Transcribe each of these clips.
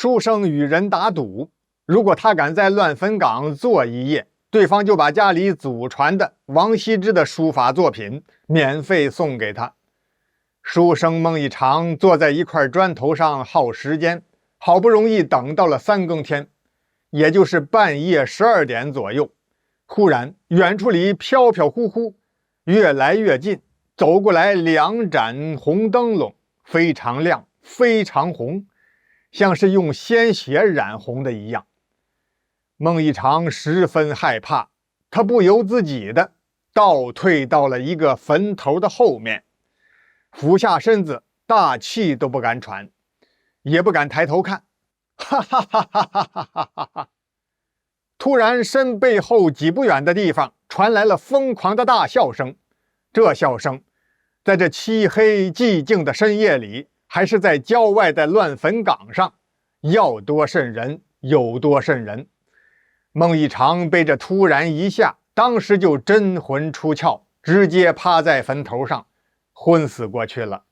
書生與人打賭，如果他敢在亂墳崗坐一夜，對方就把家裡祖傳的王羲之的書法作品免費送給他。書生孟一場坐在一塊磚頭上耗時間，好不容易等到了3更天，也就是半夜12點左右。忽然遠處裡飄飄忽忽，越來越近，走過來2盞紅燈籠，非常亮，非常紅，像是用鮮血染紅的一樣。孟一場十分害怕，他不由自己的倒退到了一個墳頭的後面，俯下身子，大氣都不敢喘，也不敢抬頭看，哈哈哈哈哈哈哈哈！突然，身背後幾步遠的地方傳來了瘋狂的大笑聲。這笑聲，在這漆黑寂靜的深夜裡，還是在郊外的亂墳崗上，要多瘆人有多瘆人。孟一場被這突然一嚇，當時就真魂出竅，直接趴在墳頭上昏死過去了。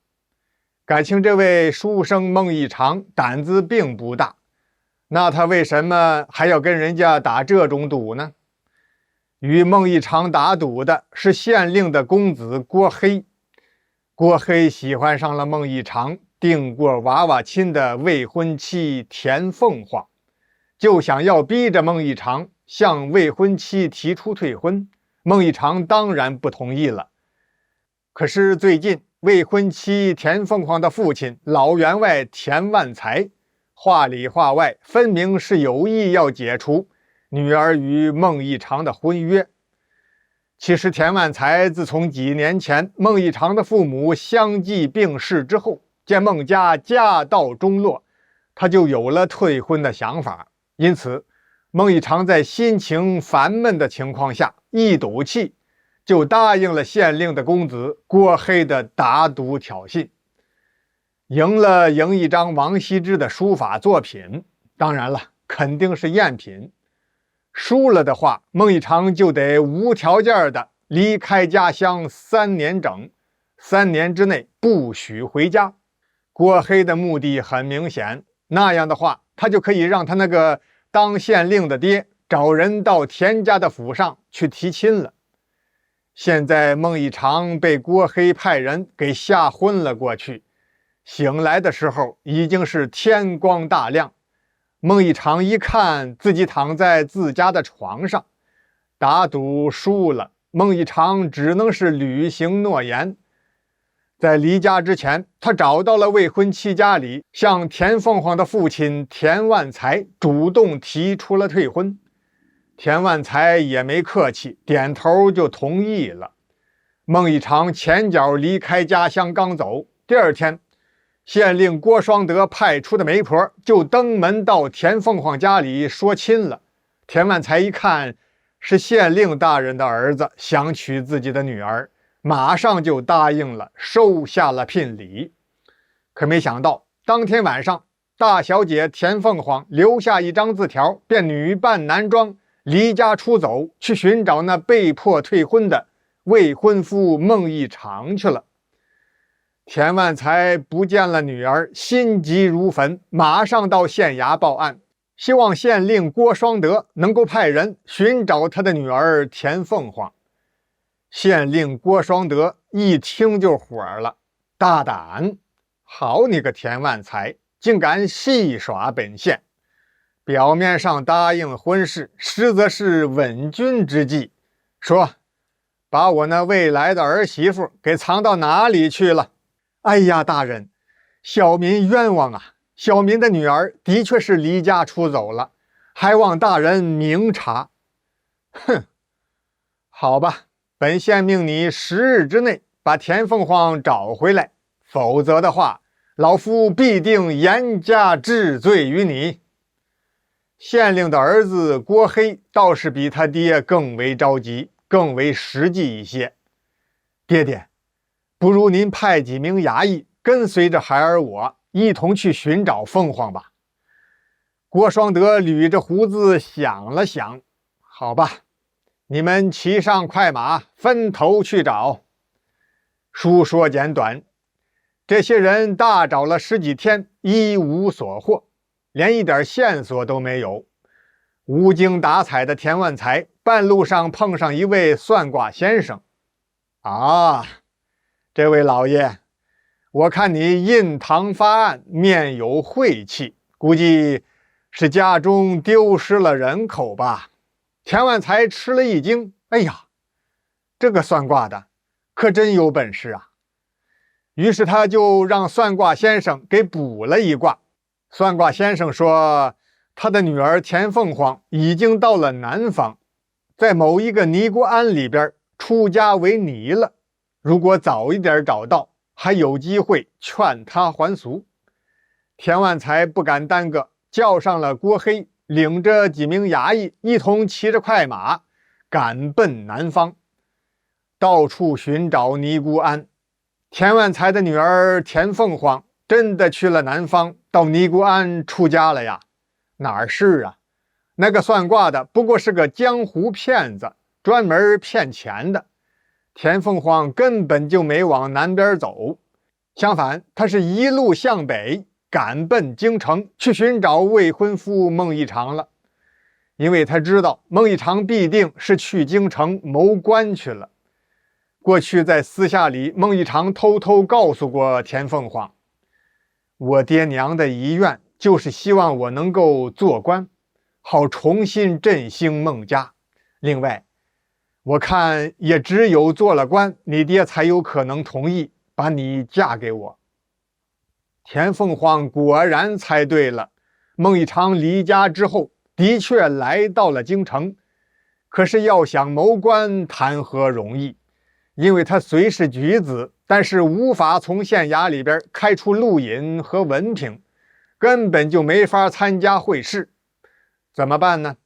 感情這位書生孟一場膽子並不大，那他為什麼還要跟人家打這種賭呢？與孟一場打賭的是縣令的公子郭黑。郭黑喜歡上了孟一場訂過娃娃親的未婚妻田鳳凰，就想要逼着孟一場向未婚妻提出退婚。孟一場當然不同意了。可是最近未婚妻田鳳凰的父親老員外田萬才，話裡話外分明是有意要解除女兒與孟一場的婚約。其實田萬才自從幾年前孟一場的父母相繼病逝之後，見孟家家道中落，他就有了退婚的想法。因此孟一場在心情煩悶的情況下，一賭氣就答應了县令的公子郭黑的打賭挑釁，赢一張王羲之的書法作品，當然了，肯定是贗品。輸了的話，孟一場就得無條件的離開家鄉3年整，3年之內不許回家。郭黑的目的很明顯，那樣的話，他就可以讓他那個當縣令的爹找人到田家的府上去提親了。現在孟一場被郭黑派人給嚇昏了過去，醒來的時候已經是天光大亮。孟一場一看自己躺在自家的床上，打賭輸了，孟一場只能是履行諾言。在離家之前，他找到了未婚妻家裡，向田鳳凰的父親田萬才主動提出了退婚。田萬才也沒客氣，點頭就同意了。孟一場前腳離開家鄉剛走，第二天縣令郭雙德派出的媒婆就登門到田鳳凰家裡說親了。田萬才一看是縣令大人的兒子想娶自己的女兒，馬上就答應了，收下了聘禮。可没想到當天晚上，大小姐田鳳凰留下一張字條，便女扮男裝離家出走，去尋找那被迫退婚的未婚夫孟一場去了。田萬才不見了女兒，心急如焚，馬上到縣衙報案，希望縣令郭雙德能夠派人尋找他的女兒田鳳凰。縣令郭雙德一聽就火了，大膽！好你個田萬才，竟敢戲耍本縣！表面上答應婚事，實則是刎君之計。說，把我那未來的兒媳婦給藏到哪裡去了？哎呀，大人，小民冤枉啊！小民的女兒的確是離家出走了，還望大人明察。哼，好吧，本縣命你10日之內把田鳳凰找回來，否則的話，老夫必定嚴加治罪於你。县令的兒子郭黑倒是比他爹更為着急，更為實際一些。爹爹，不如您派幾名衙役跟隨着孩兒我一同去尋找鳳凰吧。郭雙德捋着鬍子想了想，好吧，你們騎上快馬，分頭去找。書說簡短，這些人大找了10幾天，一無所獲。連一點線索都沒有。無精打采的田萬才半路上碰上一位算卦先生。啊，這位老爺，我看你印堂發暗，面有晦氣，估計是家中丟失了人口吧？田萬才吃了一驚，哎呀，這個算卦的可真有本事啊！於是他就讓算卦先生給卜了一卦。算卦先生說，他的女兒田鳳凰已經到了南方，在某一個尼姑庵裡邊出家為尼了。如果早一點找到，還有機會勸她還俗。田萬才不敢耽擱，叫上了郭黑，領着幾名衙役，一同騎着快馬趕奔南方，到處尋找尼姑庵。田萬才的女兒田鳳凰真的去了南方，到尼姑庵出家了呀？哪是啊，那個算卦的不過是個江湖騙子，專門騙錢的。田鳳凰根本就沒往南邊走，相反，他是一路向北趕奔京城，去尋找未婚夫孟一長了。因為他知道孟一長必定是去京城謀官去了。過去在私下裡，孟一長偷偷告訴過田鳳凰，我爹娘的遗願就是希望我能夠做官，好重新振興孟家。另外，我看也只有做了官，你爹才有可能同意把你嫁給我。田鳳凰果然猜对了，孟一長離家之後，的確來到了京城，可是要想謀官，談何容易？因為他雖是舉子，但是無法從縣衙裡邊開出錄印和文憑，根本就沒法參加會試。怎麼辦呢？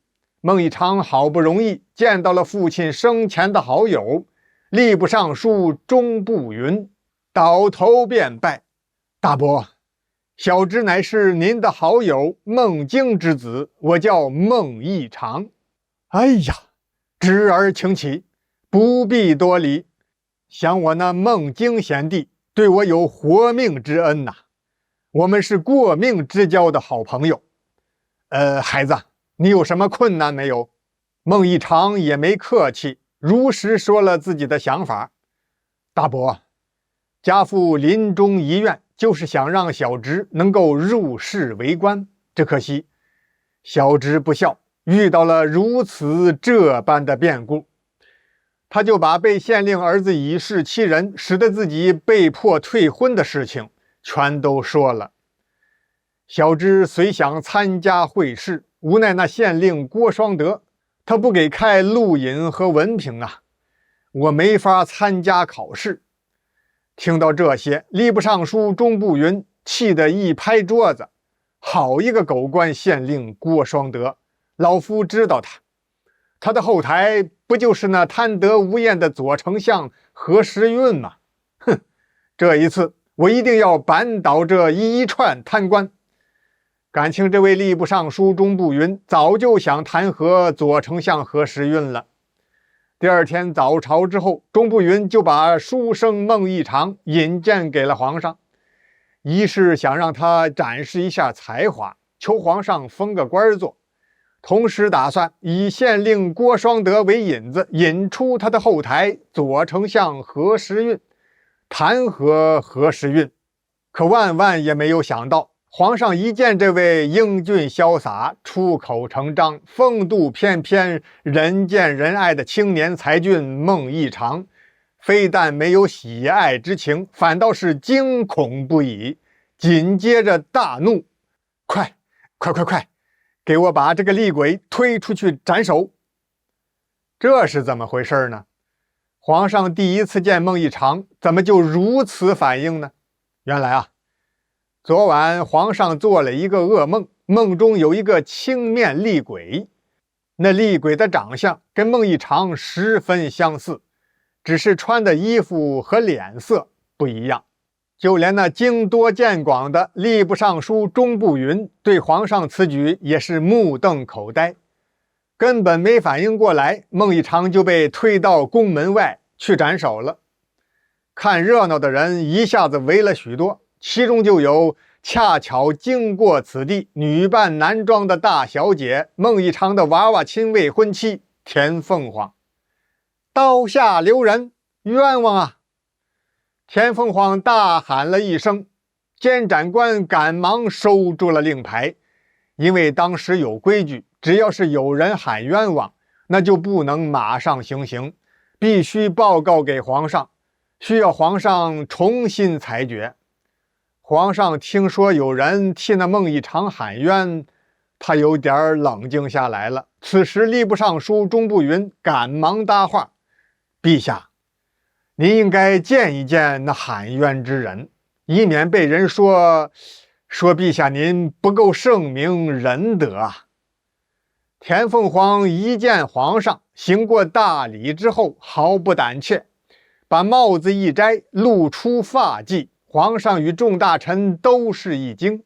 孟一長好不容易見到了父親生前的好友吏部尚書鍾步雲，倒頭便拜：大伯，小侄乃是您的好友孟京之子，我叫孟一長。哎呀，侄兒請起，不必多禮。想我那孟京贤弟對我有活命之恩吶，我們是过命之交的好朋友。孩子，你有什麼困難沒有？孟一長也沒客氣，如實說了自己的想法。大伯，家父臨終遺願就是想讓小侄能夠入仕為官，只可惜小侄不孝，遇到了如此這般的變故。他就把被县令兒子以勢欺人，使得自己被迫退婚的事情全都說了。小侄雖想參加會試，無奈那縣令郭雙德他不給開錄印和文憑啊，我沒法參加考試。聽到這些，吏部尚書鍾步雲氣得一拍桌子：好一個狗官縣令郭雙德，老夫知道他的後台不就是那貪得無厭的左丞相何時運嗎？哼，這一次我一定要扳倒這一串貪官。感情這位吏部尚書鍾步雲早就想彈劾左丞相何時運了。第二天早朝之後，鍾步雲就把書生孟一長引薦給了皇上，一是想讓他展示一下才華，求皇上封個官做，同時打算以縣令郭雙德為引子，引出他的後台左丞相何时運，彈劾何时運。可萬萬也沒有想到，皇上一見這位英俊瀟灑、出口成章、風度翩翩、人見人愛的青年才俊孟一長，非但沒有喜愛之情，反倒是驚恐不已，緊接着大怒：快！給我把這個厲鬼推出去斬首！這是怎麼回事呢？皇上第一次見孟一長，怎麼就如此反應呢？原來啊，昨晚皇上做了一個噩夢，夢中有一個青面厲鬼，那厲鬼的長相跟孟一長十分相似，只是穿的衣服和臉色不一樣。就連那經多見廣的吏部尚書鍾步雲對皇上此舉也是目瞪口呆，根本沒反應過來，孟一長就被推到宮門外去斩首了。看熱鬧的人一下子圍了許多，其中就有恰巧經過此地，女扮男裝的大小姐孟一長的娃娃親未婚妻田鳳凰。刀下留人，冤枉啊！田鳳凰大喊了一聲，监斩官趕忙收住了令牌，因為當時有規矩，只要是有人喊冤枉，那就不能馬上行刑，必須報告給皇上，需要皇上重新裁決。皇上聽說有人替那孟一長喊冤，他有點冷靜下來了。此時吏部尚書中步雲趕忙搭話：“陛下，您應該見一見那喊冤之人，以免被人說陛下您不夠聖明仁德啊。”田鳳凰一見皇上，行過大禮之後，毫不膽怯，把帽子一摘，露出髮髻。皇上與眾大臣都是一驚，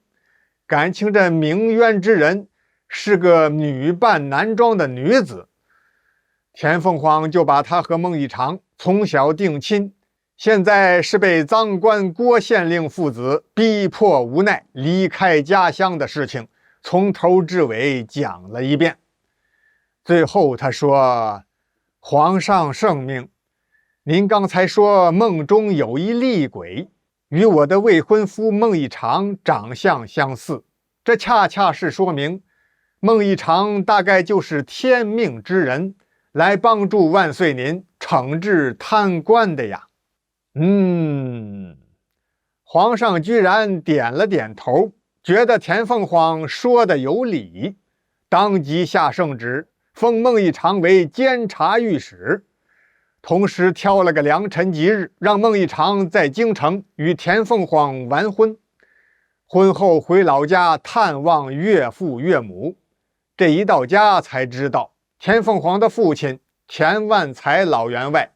感情這鸣冤之人是個女扮男裝的女子。田鳳凰就把她和孟一長從小定親，現在是被臧官郭縣令父子逼迫無奈離開家鄉的事情，從頭至尾講了一遍。最後他說：“皇上聖明，您剛才說夢中有一厲鬼，與我的未婚夫孟一長長相相似，這恰恰是說明孟一長大概就是天命之人，來幫助萬歲您懲治貪官的呀。”皇上居然點了點頭，覺得田鳳凰說的有理，當即下聖旨，封孟一長為監察御史，同時挑了個良辰吉日，讓孟一長在京城與田鳳凰完婚，婚後回老家探望岳父岳母。這一到家才知道，田鳳凰的父親田萬才老員外，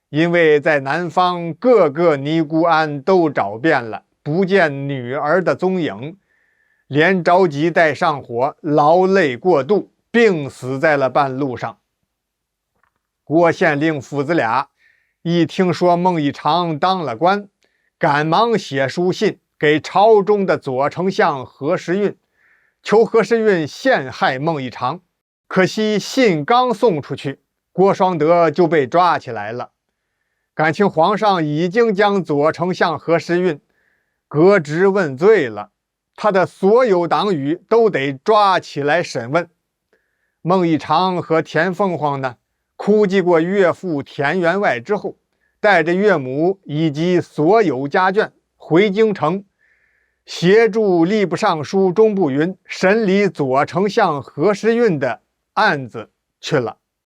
因為在南方各個尼姑庵都找遍了，不見女兒的蹤影，連着急帶上火，勞累過度，病死在了半路上。郭縣令父子倆一聽說孟一長當了官，趕忙寫書信給朝中的左丞相何時運，求何時運陷害孟一長。可惜信剛送出去，郭雙德就被抓起來了。感情皇上已經將左丞相何时運革職問罪了，他的所有黨羽都得抓起來審問。孟一長和田鳳凰呢，哭祭過岳父田員外之後，帶着岳母以及所有家眷回京城，協助吏部尚書中步雲審理左丞相何时運的案子去了。